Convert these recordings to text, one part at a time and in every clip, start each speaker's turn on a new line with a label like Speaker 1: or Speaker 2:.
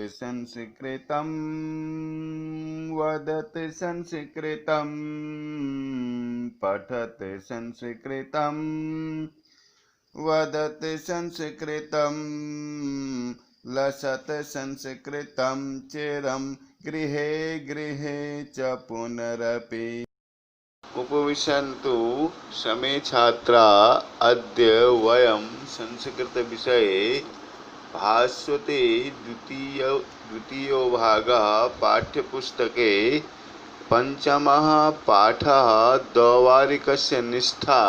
Speaker 1: संस्कृतं वदत संस्कृतं पठत संस्कृतं वदत संस्कृतं लसत संस्कृतं चिरं गृहे गृहे च पुनरपि। उपविशन्तु समे छात्रा, अद्य वयं संस्कृत विषये भास्वते द्वितीयो भागः पाठ्यपुस्तके पंचमः पाठः द्वैवारिकस्य निष्ठा।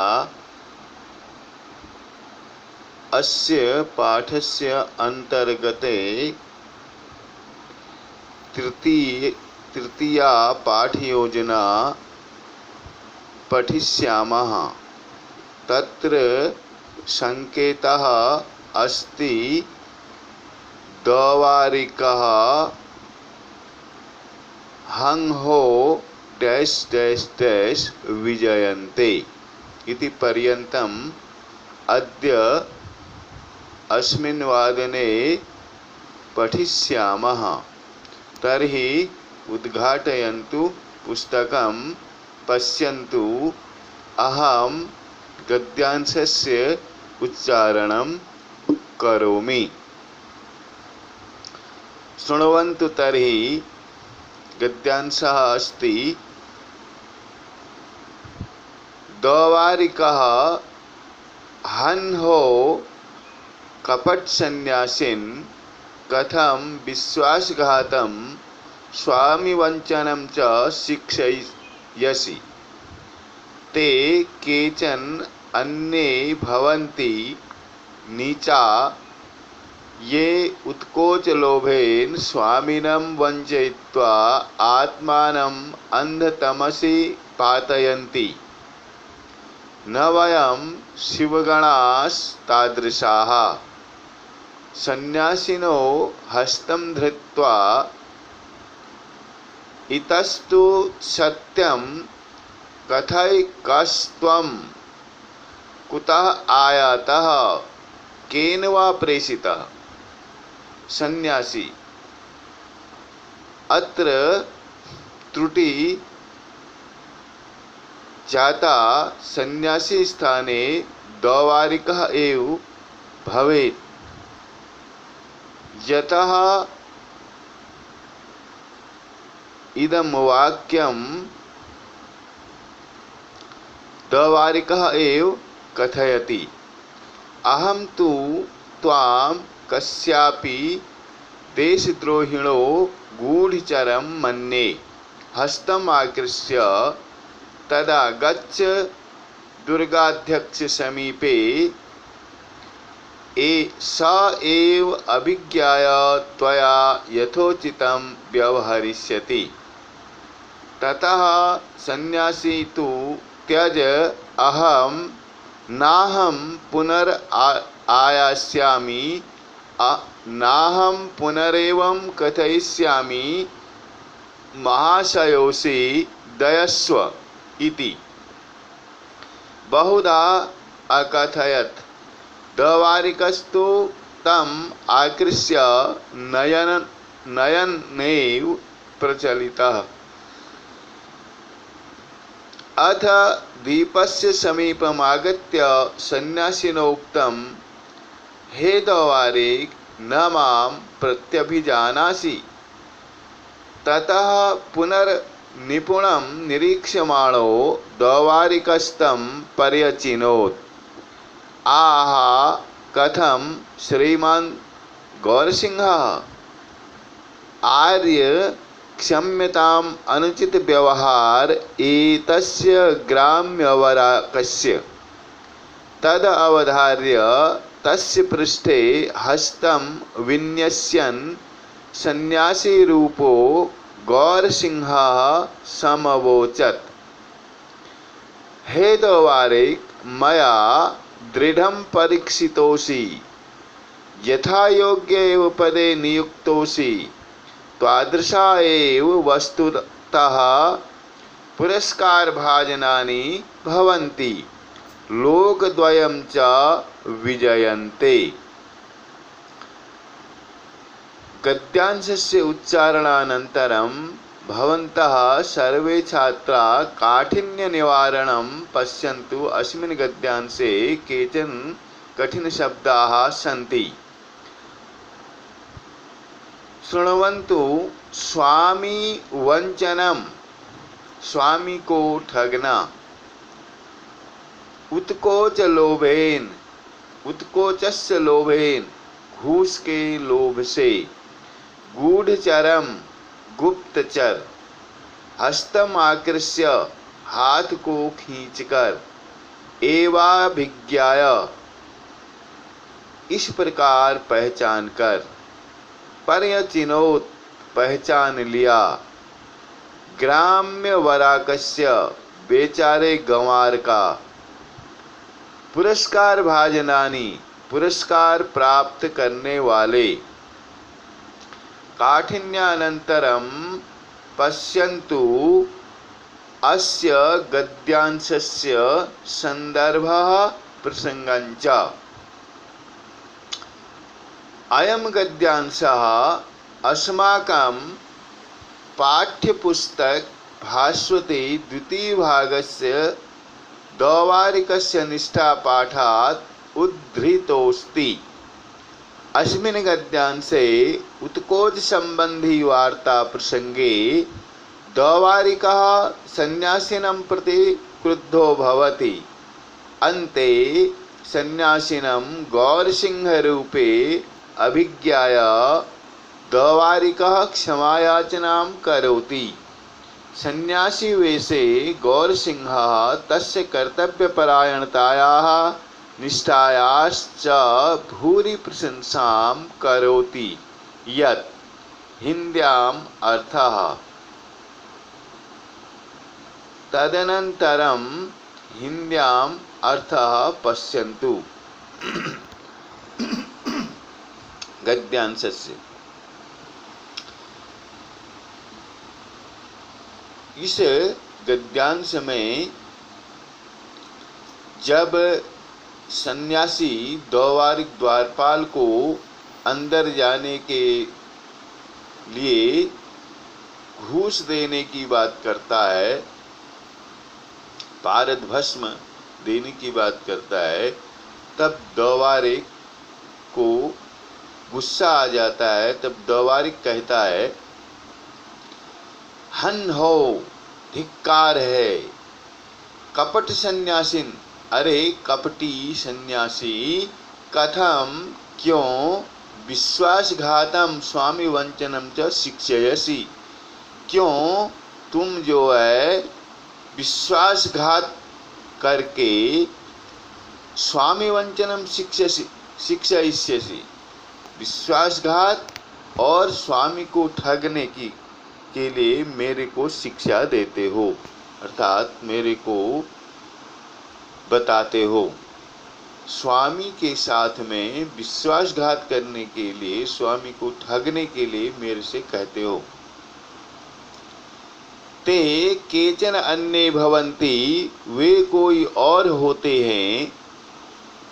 Speaker 1: अस्य पाठस्य अंतर्गते तृतीया पाठयोजना पठिष्यामः। तत्र संकेतः अस्ति द्वैवारिकः हं हो डैश डैश डैश विजयन्ते इति पर्यन्तम् अद्य अस्मिन् वादने पठिष्यामः। तर्हि उद्घाटयन्तु पुस्तकं, पश्यन्तु। अहं गद्यांशस्य उच्चारणं करोमि। शृण्वन्तु तर्हि। गद्यांशः अस्ति द्वैवारिकः हन् हो कपटसन्न्यासिन् कथं विश्वासघातं स्वामिवञ्चनं च शिक्षयसि। ते केचन अन्ये भवन्ति नीचा, ये उत्कोचलोभेन स्वामिनं वञ्चयित्वा आत्मानम् अन्धतमसि पातयन्ति। न वयं शिवगणास्तादृशाः। सन्न्यासिनो हस्तं धृत्वा इतस्तु सत्यं कथयिकस्त्वं कुतः आयातः, केन वा प्रेषितः। सन्यासी। अत्र त्रुटि जाता। सन्यासी स्थाने द्वैवारिकः एव भवेत्। यतः इदं वाक्यं द्वैवारिकः एव कथयति। अहं तु त्वां कस्यापि देशद्रोहिणो गूढचरं मन्ये। हस्तम् आकृष्य तदा गच्छ दुर्गाध्यक्ष समीपे, स एव अभिज्ञाय त्वया यथोचितं व्यवहरिष्यति। ततः सन्यासी तु त्यज, अहं नाहं आयास्यामि, नाहं पुनरेवं कथयिष्यामि, महाशयोऽसि दयस्व इति बहुधा अकथयत्। द्वैवारिकस्तु तम् आकृष्य नयनेव प्रचलितः। अथ द्वीपस्य समीपमागत्य सन्यासिनो उक्तं, हे द्वैवारिक, न मां प्रत्यभिजानासि। ततः पुनर्निपुणं निरीक्ष्यमाणो द्वैवारिकस्तं पर्यचिनोत्। आह, कथं श्रीमान् गौरसिंहः, आर्य क्षम्यताम्, अनुचित व्यवहार एतस्य ग्राम्यवराकस्य। तद अवधार्य तस्य पृष्ठे हस्तं विन्यस्यन् सन्यासी रूपो गौरसिंहः समवोचत्, हे द्वैवारिक, मया दृढं परीक्षितोऽसि, यथा योग्य एव पदे नियुक्तोऽसि। त्वादृशा एव वस्तुतः पुरस्कारभाजनानि भवन्ति, लोकद्वयं च विजयन्ते। गद्यांशस्य उच्चारणानन्तरं भवन्तः सर्वे छात्रा काठिन्यनिवारणं पश्यन्तु। अस्मिन् गद्यांशे केचन कठिनशब्दाः सन्ति। शृण्वन्तु। स्वामी वंचनम, स्वामी को ठगना। उत्कोच लोभेन, उत्कोचस्य लोभेन, घूस के लोभ से। गूढ़चरम, गुप्तचर। हस्तम आकृष्य, हाथ को खींचकर। एवाभिज्ञाय, इस प्रकार पहचान कर। पर्यचिनोत, पहचान लिया। ग्राम्य वराकस्य, बेचारे गंवार का। पुरस्कार भाजनानी, पुरस्कार प्राप्त करने वाले। काठिन्यानन्तरं पश्यन्तु। अस्य गद्यांशस्य संदर्भः प्रसंगञ्च। अयं गद्यांशः अस्माकं पाठ्यपुस्तक भास्वते द्वितीयभागस्य द्वैवारिकस्य निष्ठापाठात् उद्धृतोऽस्ति। अस्मिन् गद्यांशे उत्कोच संबंधी वार्ता प्रसंगे द्वैवारिकः सन्यासिनं प्रति क्रुद्धो भवति। अन्ते सन्यासिनं गौरसिंहरूपे अभिज्ञाय द्वैवारिकः क्षमायाचनां करोति। सन्यासी वेशे गौरसिंहः तस्य कर्तव्यपरायणतायाः निष्ठायाश्च भूरि प्रशंसां करोति। यत् हिन्द्याम् अर्थः। तदनन्तरं हिन्द्याम् अर्थः पश्यन्तु। गद्यांशस्य इस गद्यांश में जब सन्यासी द्वैवारिक द्वारपाल को अंदर जाने के लिए घूस देने की बात करता है, पारद भस्म देने की बात करता है, तब द्वैवारिक को गुस्सा आ जाता है। तब द्वैवारिक कहता है, हन हो, धिक्कार है। कपट सन्यासिन, अरे कपटी सन्यासी। कथम, क्यों। विश्वासघातम स्वामी वंचनम च शिक्षयसि, क्यों तुम जो है विश्वासघात करके स्वामी वंचनम शिक्षयिष्यसि, विश्वासघात और स्वामी को ठगने की के लिए मेरे को शिक्षा देते हो, अर्थात मेरे को बताते हो। स्वामी के साथ में विश्वासघात करने के लिए, स्वामी को ठगने के लिए मेरे से कहते हो। ते केचन अन्ये भवन्ति, वे कोई और होते हैं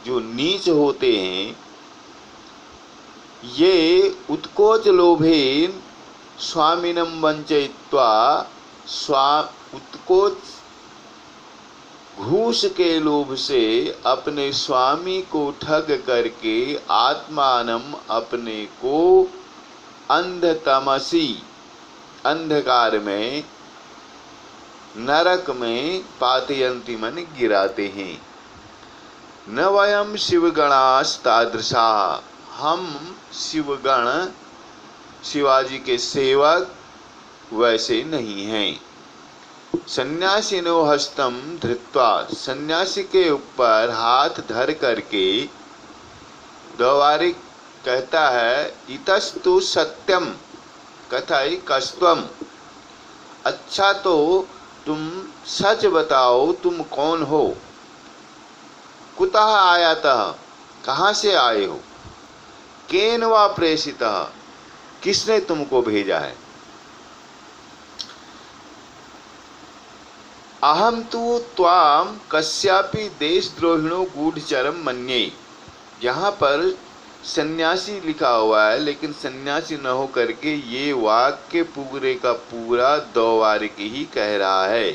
Speaker 1: जो नीच होते हैं। ये उत्कोच लोभेन स्वामिनं वंचयित्वा, उत्कोच घूस के लोभ से अपने स्वामी को ठग करके आत्मानं अपने को अंधतमसी, अंधकार में, नरक में पातयन्ति मन गिराते हैं। न वयम शिवगणास्तादृशा, हम शिवगण, शिवाजी के सेवक वैसे नहीं हैं। सन्यासिनो हस्तम धृत्वा, सन्यासी के ऊपर हाथ धर करके द्वैवारिक कहता है, इतस्तु सत्यम कथय कस्त्वम, अच्छा तो तुम सच बताओ तुम कौन हो। कुतः आयातः, कहाँ से आए हो। केन वा प्रेषितः, किसने तुमको भेजा है। अहम तु त्वाम कस्यापि देशद्रोहिणो गूढ़चरम मन्ये, यहाँ पर सन्यासी लिखा हुआ है, लेकिन सन्यासी न हो करके ये वाक्य पूरे का पूरा द्वारिक ही कह रहा है।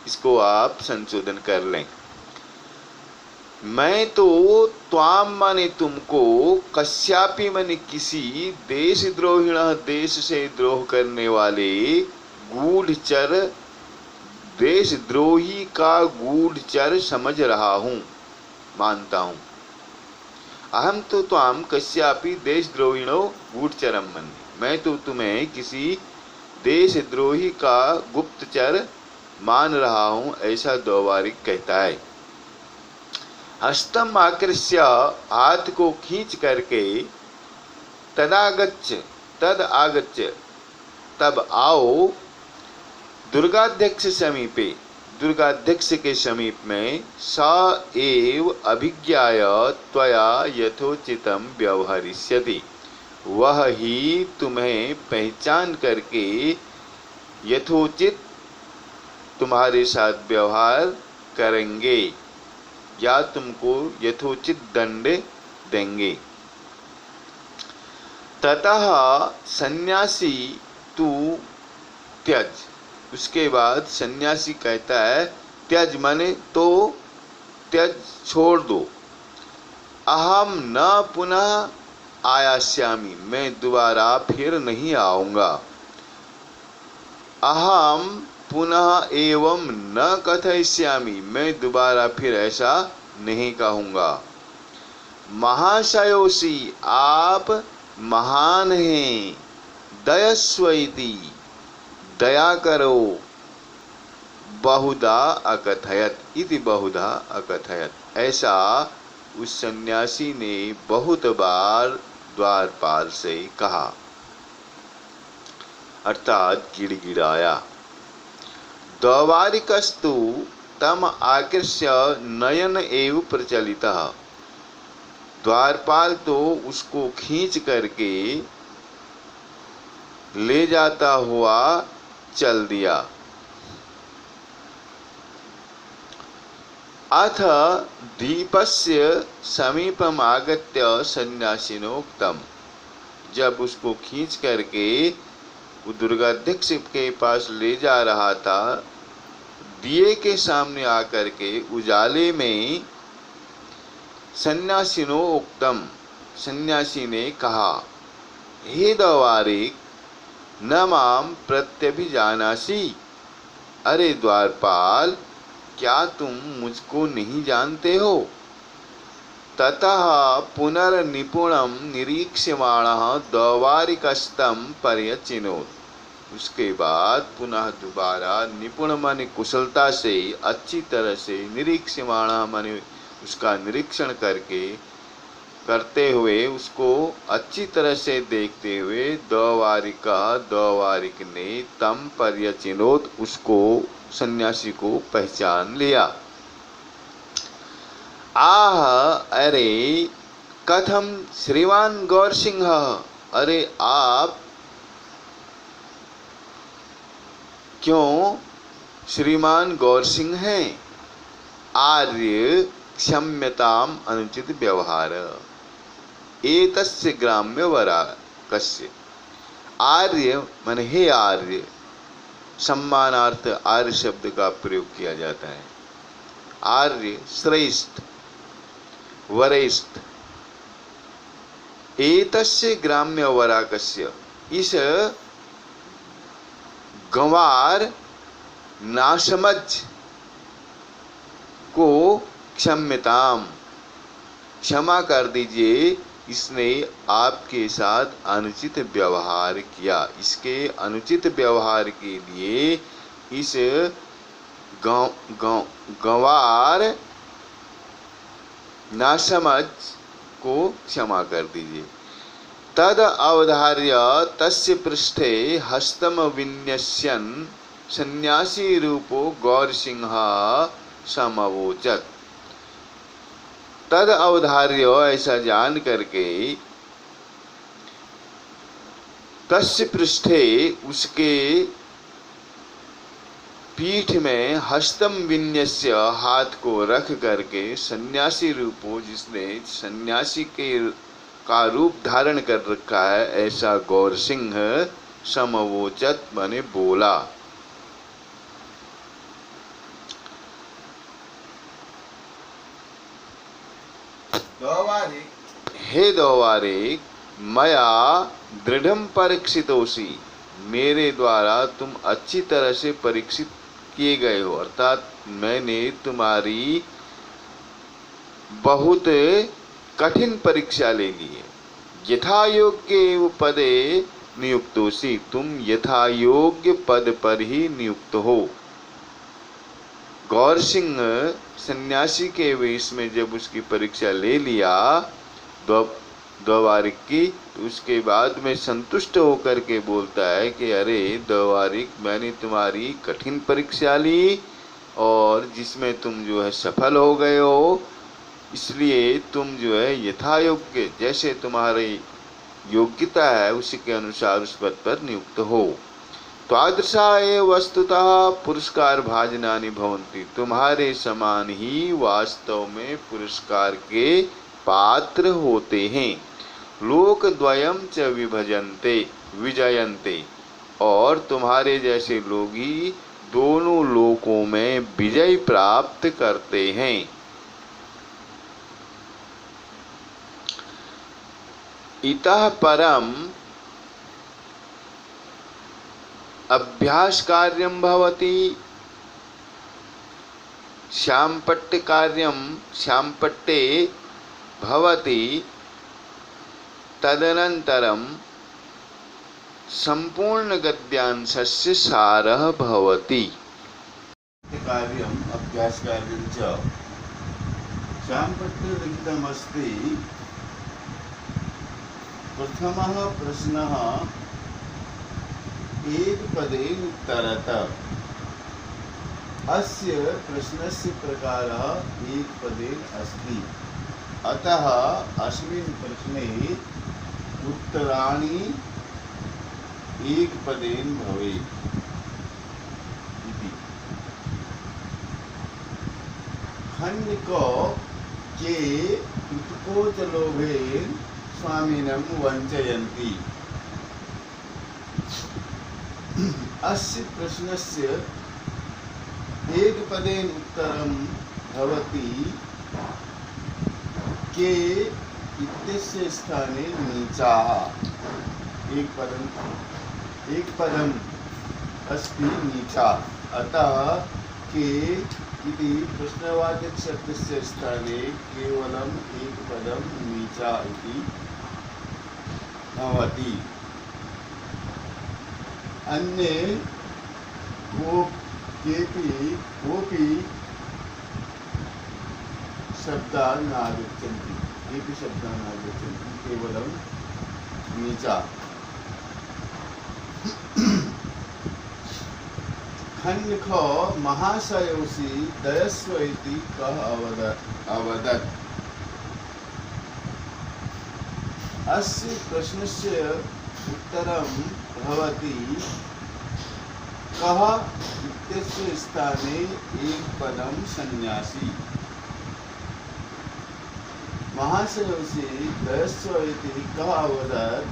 Speaker 1: इसको आप संशोधन कर लें। मैं तो त्वाम माने तुमको, कश्यापि माने किसी, देशद्रोहिण देश से द्रोह करने वाले, गूढ़चर देशद्रोही का गूढ़चर समझ रहा हूँ, मानता हूँ। अहम तो त्वाम कश्यापि देशद्रोहिणो गूढ़चरम मन्ये, मैं तो तुम्हें किसी देशद्रोही का गुप्तचर मान रहा हूँ, ऐसा द्वारिक कहता है। हस्तम आकृष्य, हाथ को खींच करके, तद आगच्छ, तब आओ, दुर्गाध्यक्ष समीपे, दुर्गाध्यक्ष के समीप में, स एव अभिज्ञाय त्वया यथोचितम व्यवहरिष्यति, वह ही तुम्हें पहचान करके यथोचित तुम्हारे साथ व्यवहार करेंगे या तुमको यथोचित दंड देंगे। ततः सन्यासी तू त्यज, उसके बाद सन्यासी कहता है त्यज माने तो त्यज, छोड़ दो। अहम न पुनः आयास्यामि, मैं दोबारा फिर नहीं आऊँगा। अहम पुनः एवं न कथयिष्यामि, मैं दोबारा फिर ऐसा नहीं कहूँगा। महाशयोसी, आप महान हैं। दयस्वैति, दया करो। बहुधा अकथयत, इति बहुधा अकथयत, ऐसा उस सन्यासी ने बहुत बार द्वारपाल से कहा, अर्थात गिड़गिड़ाया। द्वारिकस्तु तम आकृष्य नयन एव प्रचलितः, द्वारपाल तो उसको खींच करके ले जाता हुआ चल दिया। अथ दीपस्य समीपम आगत्य सन्यासिनोक्तम, जब उसको खींच करके वो दुर्गाध्यक्ष के पास ले जा रहा था, दिए के सामने आकर के उजाले में, सन्यासिनो उक्तम, सन्यासी ने कहा, हे द्वारिक, न माम प्रत्यभिजानासि, अरे द्वारपाल, क्या तुम मुझको नहीं जानते हो? ततः पुनर्निपुणम निरीक्ष्यमाणः द्वारिकस्तं पर्यचिनोत्, उसके बाद पुनः दोबारा निपुण माने कुशलता से, अच्छी तरह से, निरीक्ष्यमाणः माने उसका निरीक्षण करते हुए, उसको अच्छी तरह से देखते हुए, द्वारिक ने तम पर्यचिनोत, उसको सन्यासी को पहचान लिया। आह, अरे कथम श्रीमान गौर सिंह, अरे आप क्यों श्रीमान गौर सिंह हैं? आर्य क्षम्यताम अनुचित व्यवहार, एतस्य ग्राम्य वराकस्य, आर्य मन हे आर्य, सम्मानार्थ आर्य शब्द का प्रयोग किया जाता है। आर्य श्रेष्ठ, वरिष्ठ। एतस्य ग्राम्य वराकस्य, इस गंवार नासमझ को क्षम्यताम, क्षमा कर दीजिए, इसने आपके साथ अनुचित व्यवहार किया। इसके अनुचित व्यवहार के लिए इस गंवार नासमझ को क्षमा कर दीजिए। तद अवधार्य तस्य पृष्ठे हस्तम विन्यस्यन् सन्यासी रूपो गौरसिंह समवोचत। तद अवधार्य, ऐसा जान करके, तस्य पृष्ठे, उसके पीठ में, हस्तम विन्यस्य, हाथ को रख करके, सन्यासी रूपो, जिसने सन्यासी के का रूप धारण कर रखा है, ऐसा गौर सिंह समवोचत बने बोला। हे द्वारिक, मया दृढ़ परीक्षितोषि, मेरे द्वारा तुम अच्छी तरह से परीक्षित किए गए हो, अर्थात मैंने तुम्हारी बहुत कठिन परीक्षा ले ली है। यथा योग्य पदे नियुक्तोषि, तुम यथा योग्य पद पर ही नियुक्त हो। गौर सिंह सन्यासी के वेश में जब उसकी परीक्षा ले लिया द्वारिक की, तो उसके बाद में संतुष्ट होकर के बोलता है कि अरे द्वारिक, मैंने तुम्हारी कठिन परीक्षा ली और जिसमें तुम जो है सफल हो गए हो, इसलिए तुम जो है यथा योग्य, जैसे तुम्हारी योग्यता है उसी के अनुसार उस पद पर नियुक्त हो। तादृशा एव वस्तुतः पुरस्कार भाजनानि भवन्ति, तुम्हारे समान ही वास्तव में पुरस्कार के पात्र होते हैं। लोकद्वयं च विजयन्ते, और तुम्हारे जैसे लोग ही दोनों लोकों में विजय प्राप्त करते हैं। इतः परम अभ्यास कार्यं भवति, श्यामपट्टे भवति, तदनन्तरं संपूर्ण गद्यांशस्य सारः भवति। कार्यम् अभ्यास कार्यं च श्यामपट्टे लिखितमस्ति। प्रथमः प्रश्नः एक पदेन उत्तरत, अस्य प्रश्नस्य प्रकारः एक पदेन अस्ति, अतः अस्मिन् प्रश्ने उत्तराणि एक पदेन भवेत् इति। खण्डिको के उत्कोचलोभेन स्वामिनं वञ्चयन्ति। अस्य प्रश्नस्य एक पदेन उत्तरं भवति के इत्यस्य स्थाने नीचाः। एक पदम अस्ति नीचा, अतः के इति प्रश्नवाचक शब्दस्य स्थाने केवलम् एक पदं नीचा इति भवति। अन्ये कोऽपि शब्दाः नागच्छन्ति, केवलं नीचा। खण्डखो महाशयोऽसि दयस्व इति कः अवदत्। अस्य प्रश्नस्य उत्तरं भवति कः इत्यस्य स्थाने एक पदं सन्यासी। महाशयोऽसि दयस्व इति कः अवदत्।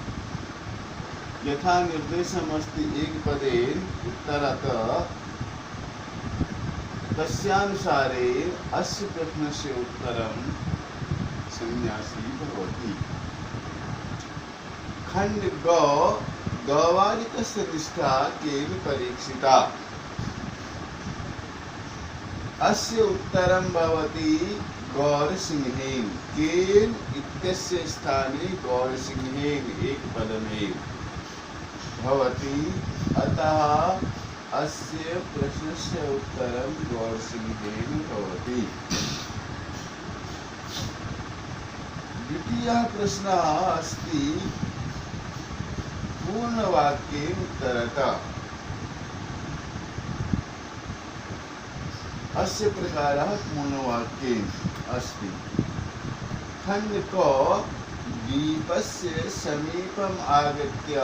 Speaker 1: यथा निर्देशमस्ति एक पदेन उत्तरत, तस्यानुसारे अस्य प्रश्नस्य उत्तरं सन्यासी भवति। खण्ड गौवारिकस्य निष्ठा केन परीक्षिता। अस्य उत्तरं भवति गौरसिंहेन। केन इत्यस्य स्थाने गौरसिंहेन एक पदमेव भवति, अतः अस्य प्रश्नस्य उत्तरं गौरसिंहेन भवति। द्वितीयः प्रश्नः अस्ति पूर्णवाक्येन उत्तरत। अस्य प्रकारः पूर्णवाक्येन अस्ति। खण्डको दीपस्य समीपम् आगत्य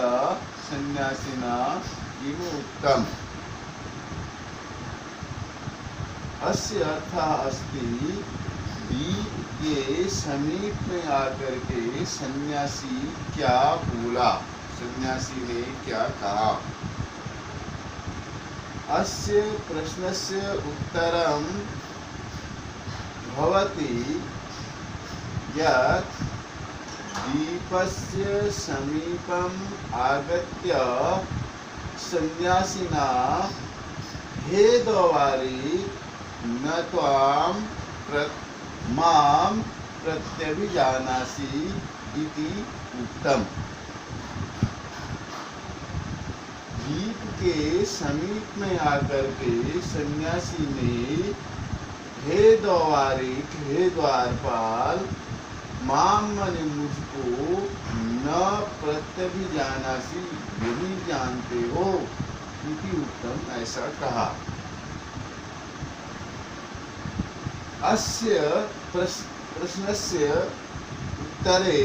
Speaker 1: सन्यासिना किम् उक्तम्। अस्य अर्थः अस्ति दीप के समीप में आकर के सन्यासी क्या बोला, सन्यासी ने क्या कहा। अस्य प्रश्नस्य उत्तरं भवति यत् दीपस्य समीपम् आगत्य सन्यासिना हे द्वारि न त्वां मां प्रत्यभिजानासि इति उक्तम्। दीप के समीप में आकर के सन्यासी ने हे द्वारिक, हे द्वारपाल, माम मने मुझको न प्रत्यभिजानासि नहीं जानते हो इति उत्तम, ऐसा कहा। अस्य प्रश्नस्य उत्तरे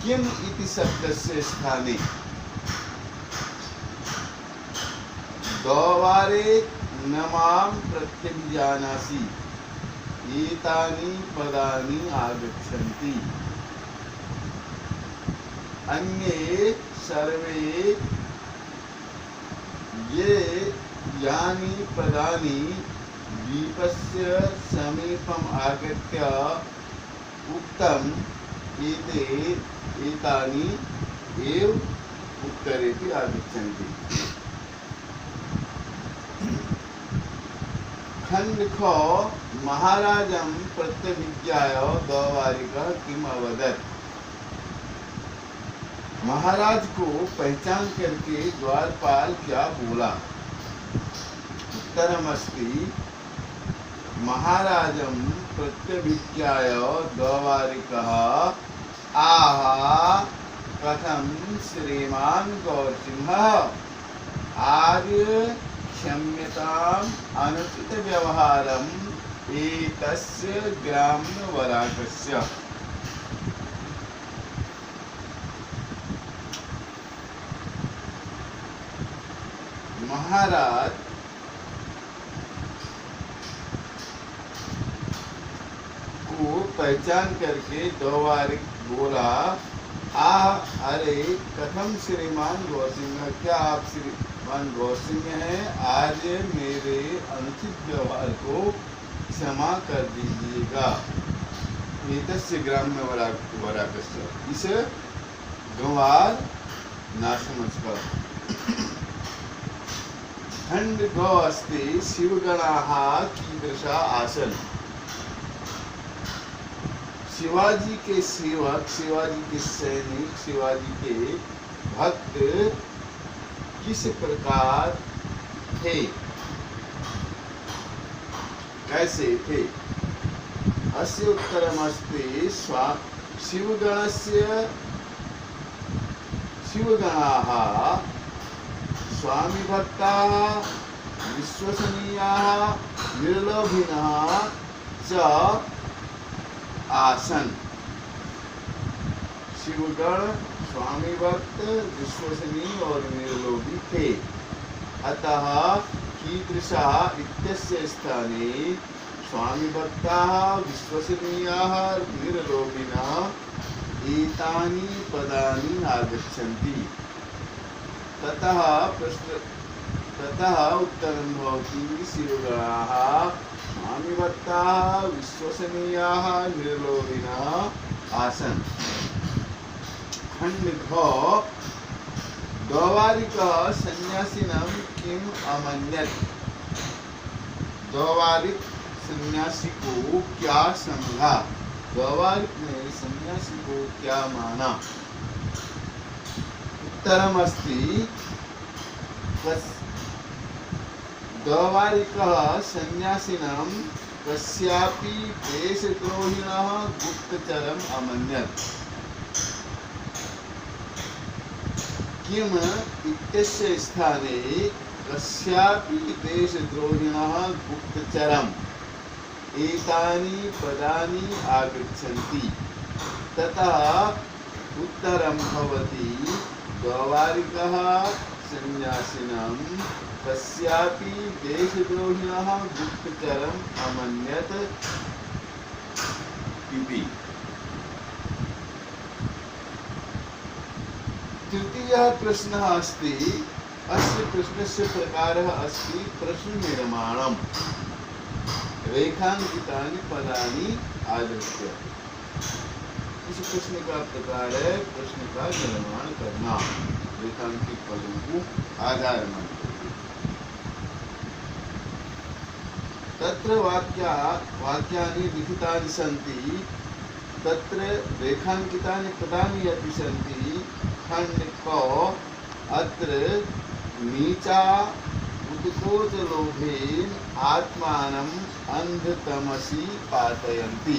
Speaker 1: किम इति शब्दस्य स्थाने द्वारे न मां प्रत्यभिजानासि एतानि पदानि आगच्छन्ति। अन्ये सर्वे ये यानि पदानि दीपस्य समीपम् आगत्य उक्तम् एतानि एव उत्तरेपि आगच्छन्ति। खंड ख महाराजं प्रत्यभिज्ञाय द्वारिकः किम अवदत्। महाराज को पहचान करके द्वारपाल क्या बोला। उत्तरमस्ति महाराजं प्रत्यभिज्ञाय द्वारिकः आह कथं श्रीमान् गौरसिंहः आर्य क्षम्यताम् अनुचित व्यवहारम् एतस्य ग्राम्यवराकस्य। महाराज को पहचान करके द्वारिक बोला, अरे कथम श्रीमान गौरसिंह, क्या आप श्रीमान गौरसिंह हैं? आज मेरे अनुचित व्यवहार को क्षमा कर दीजिएगा। एतस्य ग्राम्य वराकस्य, इस गंवार ना समझकर। खंड ग अस्ति शिवगणाः कीदृशा आसन्। शिवाजी के सेवक, शिवाजी के सैनिक, शिवाजी के भक्त किस प्रकार थे, कैसे थे। अस्य उत्तरमस्ति शिवगणाः स्वामी भक्ताः विश्वसनीयाः निर्लोभिनः च आसन। शिवगण स्वामी भक्त विश्वसनीय और निर्लोभी थे। अतः कीदृशः इत्यस्य स्थाने स्वामी भक्ताः विश्वसनीयाः निर्लोभिनः एतानि पदानि आगच्छन्ति। ततः उत्तरं भवति शिवगणाः स्वामी भक्ताः विश्वसनीयाः निर्लोभिनः आसन्। खंड घ द्वारिकः सन्यासिनं किम अमन्यत। द्वारिक सन्यासी को क्या समझा, द्वारिक ने सन्यासी को क्या माना। उत्तरमस्ति द्वारिकः सन्यासिनं कस्यापि देशद्रोहिणः गुप्तचरम् अमन्यत। किम इत्यस्य स्थाने कस्यापि देशद्रोहिणः गुप्तचरम् एतानि पदानि आगच्छन्ति। ततः उत्तरं भवति द्वारिकः सन्यासिनं कस्यापि देशद्रोहिणः गुप्तचरम् अमन्यत इति। तृतीयः प्रश्नः अस्ति। अस्य प्रश्नस्य प्रकारः अस्ति प्रश्ननिर्माणम् रेखांकितानि पदानि आधृत्य। इस प्रश्न का प्रकार है प्रश्न का निर्माण करना रेखांकित पदों को आधार मानकर। तत्र वाक्यानि लिखितानि सन्ति तत्र रेखांकितानि पदानि अपि सन्ति। खंड क अत्र नीचा उत्कोचलोभेन आत्मानम् अंधतमसि पातयन्ति।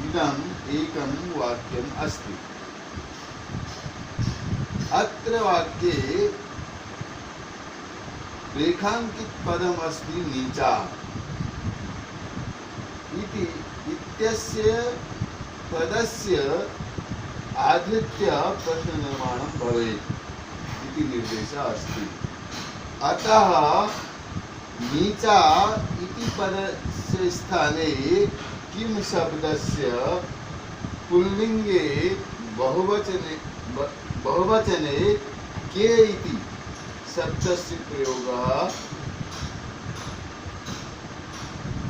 Speaker 1: इदम् एकं वाक्यम् अस्ति। अत्र वाक्ये रेखांकित पदम् अस्ति नीचा इति। इत्यस्य पदस्य आधृत्य प्रश्ननिर्माणं भवेत् इति निर्देशः अस्ति। अतः नीचा इति पदस्य स्थाने किम शब्दस्य पुल्लिंगे बहुवचने के इति शब्दस्य प्रयोगः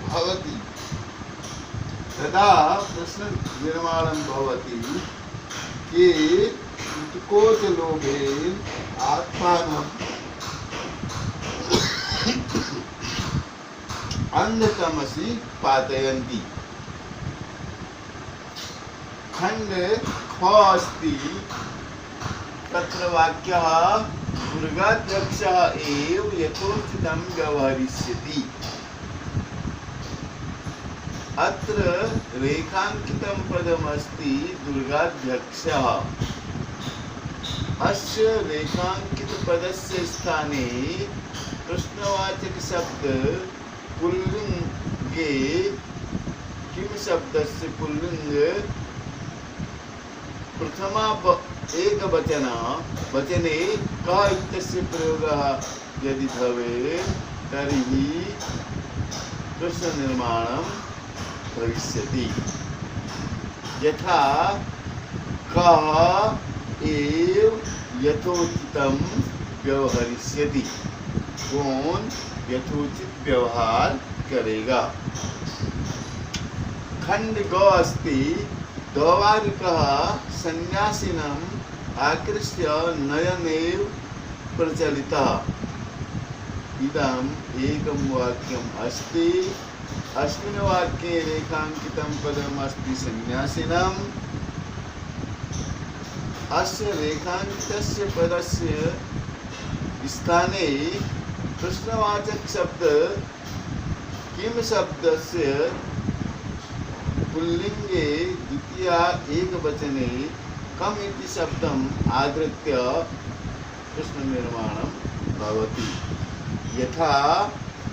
Speaker 1: भवति। तदा प्रश्ननिर्माणं भवति के उत्कोचलोभेन आत्मानम् अंधतमसि पातयन्ति। खंड ख अस्ति। तत्र वाक्यः दुर्गाध्यक्षः एव यथोचितं व्यवहरिष्यति। अत्र रेखांकितं पदमस्ति दुर्गाध्यक्षः। अस्य रेखांकितपदस्य स्थाने प्रश्नवाचक शब्द पुल्लिंगे किम शब्दस्य पुल्लिंग प्रथमा एकवचन वचने क इत्यस्य प्रयोगः यदि भवेत् तर्हि प्रश्ननिर्माणं भविष्यति। यथा कः एव यथोचितं व्यवहरिष्यति। कौन यथोचित व्यवहार करेगा। खंड ग अस्ति। द्वारिकः सन्यासिनम् आकृष्य नयनेव प्रचलितः। इदम् एकं वाक्यम् अस्ति। अस्मिन् वाक्ये रेखांकितं पदम् अस्ति सन्यासिनम्। अस्य रेखांकितस्य पदस्य स्थाने प्रश्नवाचक शब्द किम शब्दस्य पुल्लिंगे द्वितीया एकवचने कम इति शब्दम् आधृत्य प्रश्ननिर्माणं भवति। यथा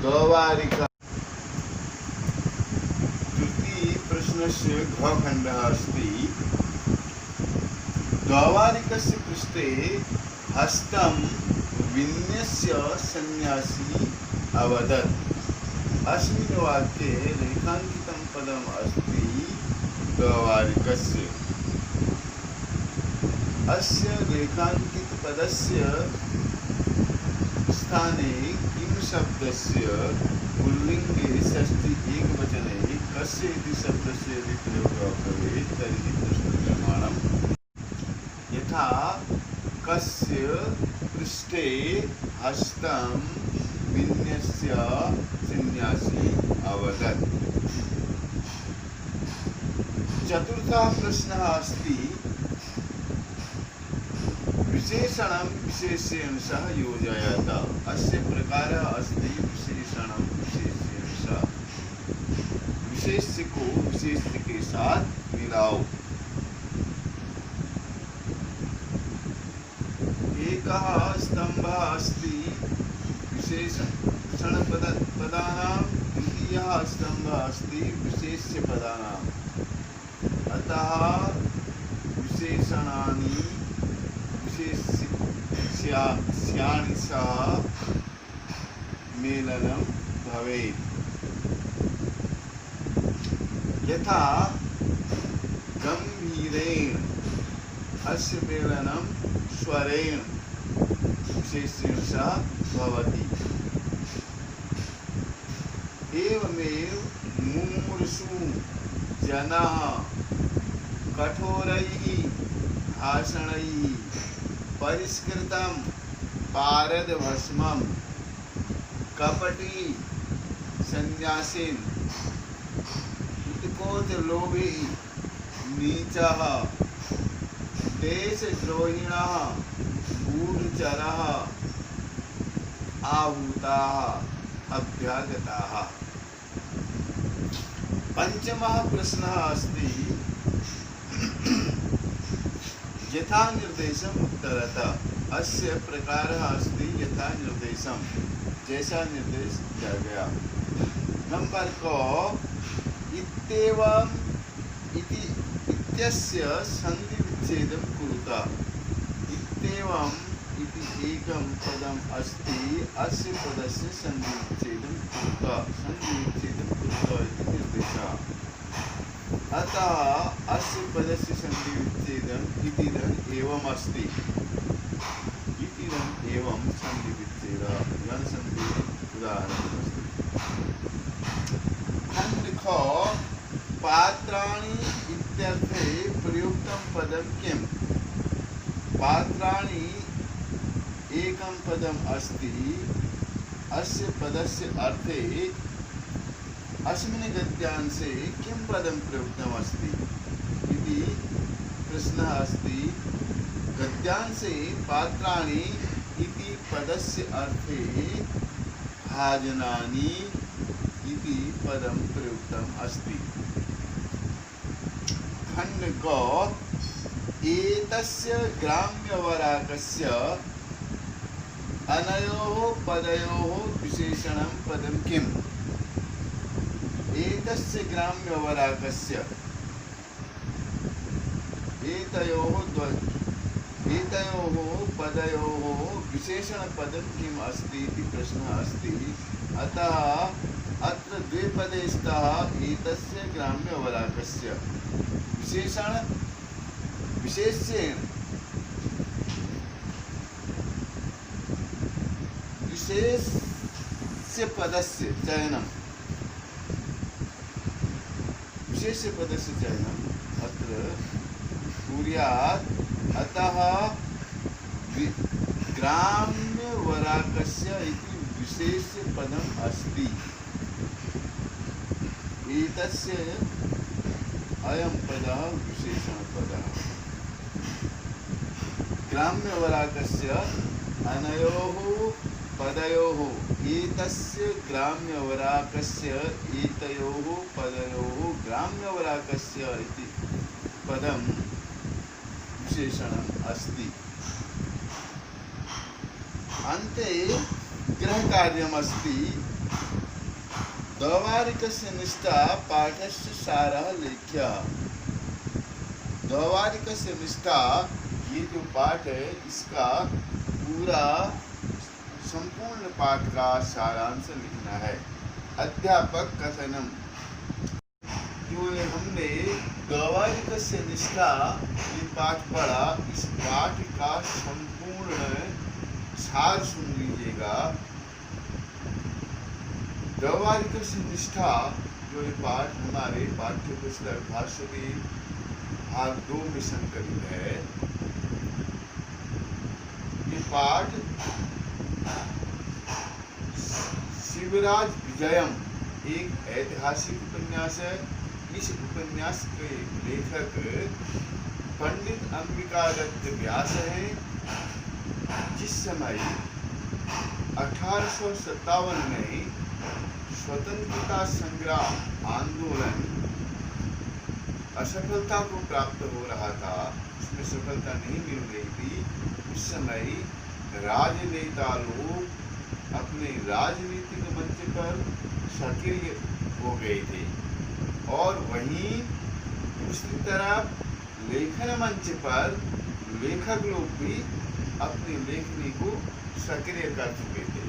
Speaker 1: द्वारिका। तृतीय प्रश्नस्य घ खण्डः अस्ति। द्वारिकस्य पृष्ठे हस्तं विन्यस्य सन्यासी अवदत्। अस्मिन् वाक्ये रेखांकितं पदम् अस्ति द्वारिकस्य। अस्य रेखांकितपदस्य स्थाने किम शब्दस्य पुल्लिंगे षष्ठी एकवचने कस्य इति शब्दस्य यदि प्रयोगः भवेत् तर्हि प्रश्ननिर्माणं। यथा कस्य पृष्ठे हस्तं विन्यस्य सन्यासी अवदत्। चतुर्थः प्रश्नः अस्ति। विशेषणं विशेषेण सह योजयत। अस्य प्रकारः अस्ति विशेषणं विशेषेण सह। विशेष्य को विशेष्य के साथ मिलाओ। एकः स्तम्भः अस्ति विशेषणपदानां। द्वितीयः स्तम्भः अस्ति विशेष्यपदानाम्। अतः विशेषणानि स्याणि मेलनं भवेत्। यथा गंभीरेण अस्य मेलनं स्वरेण विशेषेण सह भवति। एवमेव मुमुर्षु जनाः कठोरैः भाषणैः परिष्कृतं पारदभस्मं कपटी सन्यासीन उत्कोचलोभी नीचः देशद्रोहिणः गूढ़चरः आहूताः अभ्यागताः। पंचमः प्रश्नः अस्ति यथा निर्देशम उत्तरतः। अस्य प्रकारः अस्ति यथा निर्देशम, जैसा निर्देश किया गया। नंबर क इत्येवम् इति इत्यस्य संधि विच्छेदं कुरुता। इत्येवम् इति एकं पदम् अस्ति, अस्य पदस्य संधि विच्छेदं कुरुता। संधि विच्छेदं कुरुता इति निर्देशः। अतः अस्य पदस्य संधि विच्छेदम् इतिदम् एवम् अस्ति। इतिदम् एवं संधि विच्छेदः यन् संधि उदाहरणम् अस्ति। खंड ख पात्राणि इत्यर्थे प्रयुक्तं पदं किम्? पात्राणि एकं पदम् अस्ति, अस्य पदस्य अर्थे अस्मिन् गद्यांशे किं पदं प्रयुक्तम् अस्ति इति प्रश्नः अस्ति। गद्यांशे पात्राणि इति पदस्य अर्थे भाजनानि इति पदं प्रयुक्तम् अस्ति। खंड ग एतस्य ग्राम्यवराकस्य अनयोः पदयोः विशेषणं पदं किम्? एतस्य ग्राम्यवराकस्य एतयोः पदयोः विशेषणपदं किम् अस्ति इति प्रश्नः अस्ति। अतः अत्र द्वे पदे स्तः एतस्य ग्राम्यवराकस्य विशेष्येण विशेष्य पदस्य चयनं अत्र कुर्यात्। अतः ग्राम्यवराकस्य इति विशेष्य पदम् अस्ति। एतस्य अयं पदः विशेषणपदः। ग्राम्यवराकस्य अनयोः पदयोः एतस्य ग्राम्यवराकस्य एतयोः पदयोः ग्राम्यवराकस्य इति पदं विशेषणम् अस्ति। अन्ते गृहकार्यम् अस्ति। द्वैवारिकस्य निष्ठा पाठस्य सारः लेख्यः। द्वैवारिकस्य निष्ठा ये जो पाठ है इसका पूरा संपूर्ण पाठ का सारांश लिखना है। अध्यापक कथनम। जो हमने द्वैवारिकस्य निष्ठा ये पाठ पढ़ा, इस पाठ का संपूर्ण सार सुन लीजिएगा। द्वैवारिकस्य निष्ठा जो ये पाठ हमारे पाठ्य पुस्तक भाष्य में भाग 2 में संकलित है। ये पाठ शिवराज विजयम एक ऐतिहासिक उपन्यास है। इस उपन्यास के लेखक पंडित अंबिकादत्त व्यास हैं। जिस समय 1857 में स्वतंत्रता संग्राम आंदोलन असफलता को प्राप्त हो रहा था, उसमें सफलता नहीं मिल रही थी, उस समय राजनेता लोग अपने राजनीतिक मंच पर सक्रिय हो गए थे और वहीं दूसरी तरफ लेखन मंच पर लेखक लोग भी अपनी लेखनी को सक्रिय कर चुके थे।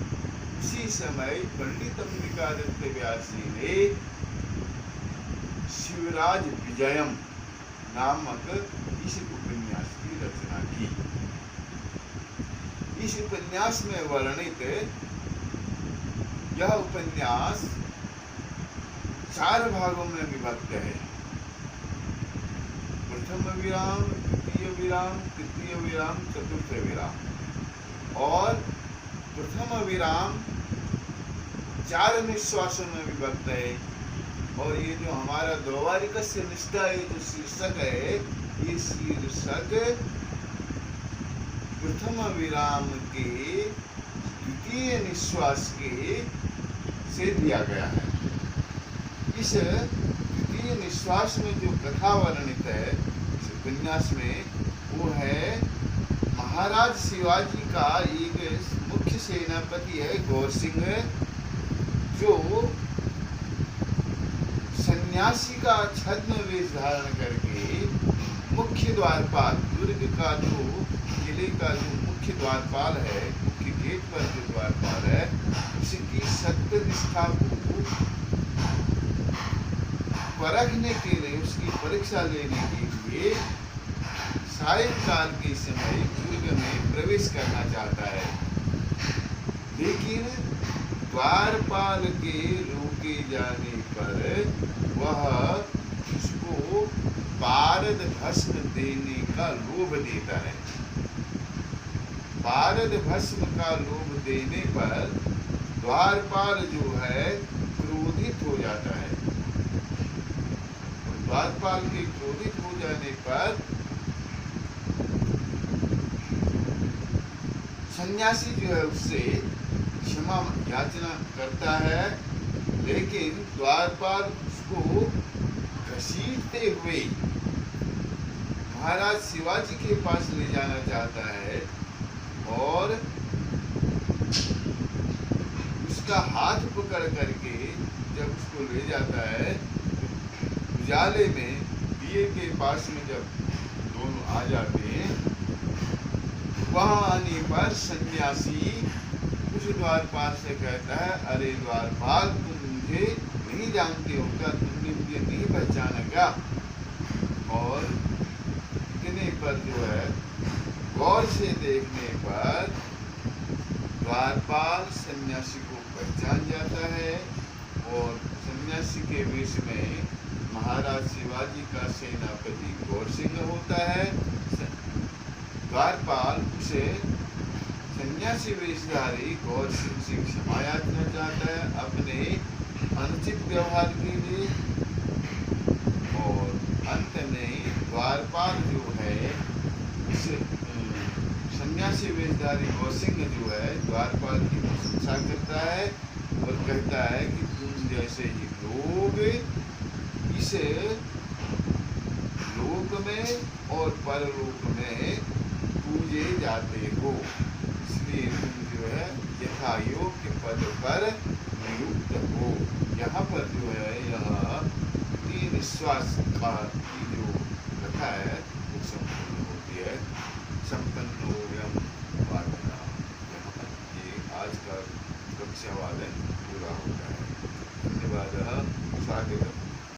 Speaker 1: उसी समय पंडित अंबिकादत्त व्यास जी ने शिवराज विजयम नामक इस उपन्यास की रचना की। इस उपन्यास में वर्णित यह उपन्यास 4 भागों में विभक्त है। प्रथम विराम, द्वितीय विराम, तृतीय विराम, चतुर्थ विराम। और प्रथम विराम 4 निश्वासों में विभक्त है। और ये जो हमारा द्वारिकस्य निष्ठा है, जो शीर्षक है, ये शीर्षक प्रथम विराम के द्वितीय निश्वास के से दिया गया है। इस द्वितीय निश्वास में जो कथा वर्णित है इस उपन्यास में, वो है महाराज शिवाजी का एक मुख्य सेनापति है गौर सिंह, जो सन्यासी का छद्म वेश धारण करके मुख्य द्वारपाल, दुर्ग का जो किले का जो मुख्य द्वारपाल है, मुख्य गेट पर जो द्वारपाल है, उसकी सत्यनिष्ठा को परखने के लिए, उसकी परीक्षा लेने के लिए सायंकाल के समय दुर्ग में प्रवेश करना चाहता है। लेकिन द्वारपाल के रोके जाने पर वह उसको पारद भस्म देने का लोभ देता है। पारद भस्म का लोभ देने पर द्वारपाल जो है क्रोधित हो जाता है। द्वारपाल के क्रोधित हो जाने पर सन्यासी जो है उससे क्षमा याचना करता है, लेकिन द्वारपाल उसको घसीटते हुए महाराज शिवाजी के पास ले जाना चाहता है और उसका हाथ पकड़ करके जब उसको ले जाता है, उजाले में दिए के पास में जब दोनों आ जाते हैं, वहां आने पर सन्यासी उस द्वारपाल से कहता है, अरे द्वारपाल, तुम मुझे नहीं जानते हो क्या? तुमने मुझे नहीं पहचाना क्या? और इतने पर जो है गौर से देखने पर द्वारपाल सन्यासी को पहचान जाता है और सन्यासी के वेश में महाराज शिवाजी का सेनापति गौर सिंह होता है। द्वारपाल उसे सन्यासी वेशधारी गौर सिंह से क्षमा याचना चाहता है अपने अनुचित व्यवहार के लिए। और अंत में द्वारपाल जो है उस सन्यासी वेशधारी गौर सिंह जो है द्वारपाल की प्रशंसा करता है और कहता है कि तुम जैसे ही लोग इस लोक में और परलोक में पूजे जाते हो, इसलिए तुम जो है यथा योग्य पद पर नियुक्त हो। यहाँ पर जो है यह 3 निश्वास का